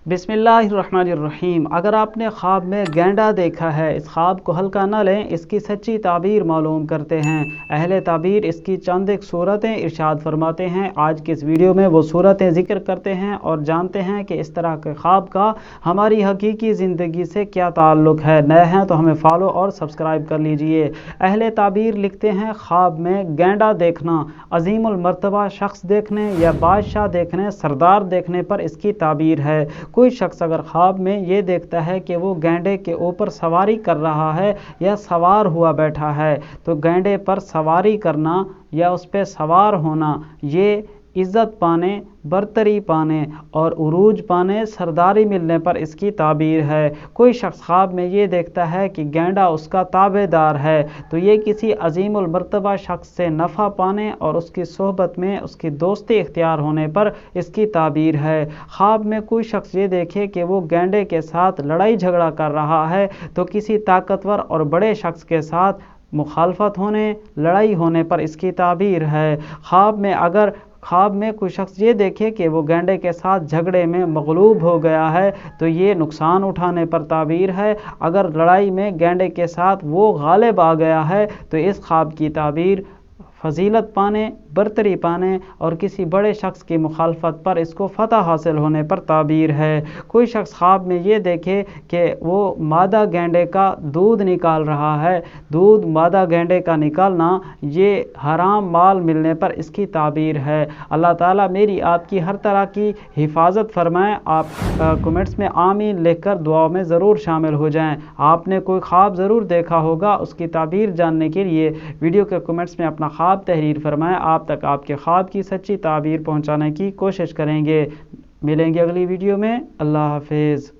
बिस्मिल्लाहिर्रहमानिर्रहीम। अगर आपने ख्वाब में गैंडा देखा है, इस ख्वाब को हल्का न लें, इसकी सच्ची ताबीर मालूम करते हैं। अहले ताबीर इसकी चंद एक सूरतें इरशाद फरमाते हैं। आज की इस वीडियो में वो सूरतें ज़िक्र करते हैं और जानते हैं कि इस तरह के ख्वाब का हमारी हकीकी ज़िंदगी से क्या ताल्लुक़ है। नए हैं तो हमें फॉलो और सब्सक्राइब कर लीजिए। अहले ताबीर लिखते हैं, ख्वाब में गैंडा देखना अज़ीमुल मर्तबा शख्स देखने या बादशाह देखने, सरदार देखने पर इसकी ताबीर है। कोई शख्स अगर ख्वाब में ये देखता है कि वो गैंडे के ऊपर सवारी कर रहा है या सवार हुआ बैठा है, तो गैंडे पर सवारी करना या उस पर सवार होना ये इज़्ज़त पाने, बरतरी पाने और उरूज पाने, सरदारी मिलने पर इसकी ताबीर है। कोई शख्स ख्वाब में ये देखता है कि गैंडा उसका ताबेदार है, तो ये किसी अज़ीमुल मर्तबा शख्स से नफ़ा पाने और उसकी सोहबत में उसकी दोस्ती इख्तियार होने पर इसकी ताबीर है। ख्वाब में कोई शख्स ये देखे कि वो गैंडे के साथ लड़ाई झगड़ा कर रहा है, तो किसी ताकतवर और बड़े शख्स के साथ मुखालफत होने, लड़ाई होने पर इसकी ताबीर है। ख्वाब में कोई शख्स ये देखे कि वो गैंडे के साथ झगड़े में मगलूब हो गया है, तो ये नुकसान उठाने पर ताबीर है। अगर लड़ाई में गैंडे के साथ वो गालिब आ गया है, तो इस ख्वाब की ताबीर फजीलत पाने, बरतरी पाने और किसी बड़े शख्स की मुखालफत पर इसको फ़तह हासिल होने पर ताबीर है। कोई शख्स ख्वाब में ये देखे कि वो मादा गैंडे का दूध निकाल रहा है, दूध मादा गैंडे का निकालना ये हराम माल मिलने पर इसकी ताबीर है। अल्लाह ताला मेरी आपकी हर तरह की हिफाजत फरमाएँ। आप कमेंट्स में आमीन लिख कर दुआओं में ज़रूर शामिल हो जाएँ। आपने कोई ख्वाब ज़रूर देखा होगा, उसकी ताबीर जानने के लिए वीडियो के कमेंट्स में अपना ख्वाब तहरीर फरमाएं। आप तक आपके ख्वाब की सच्ची ताबीर पहुंचाने की कोशिश करेंगे। मिलेंगे अगली वीडियो में। अल्लाह हाफिज़।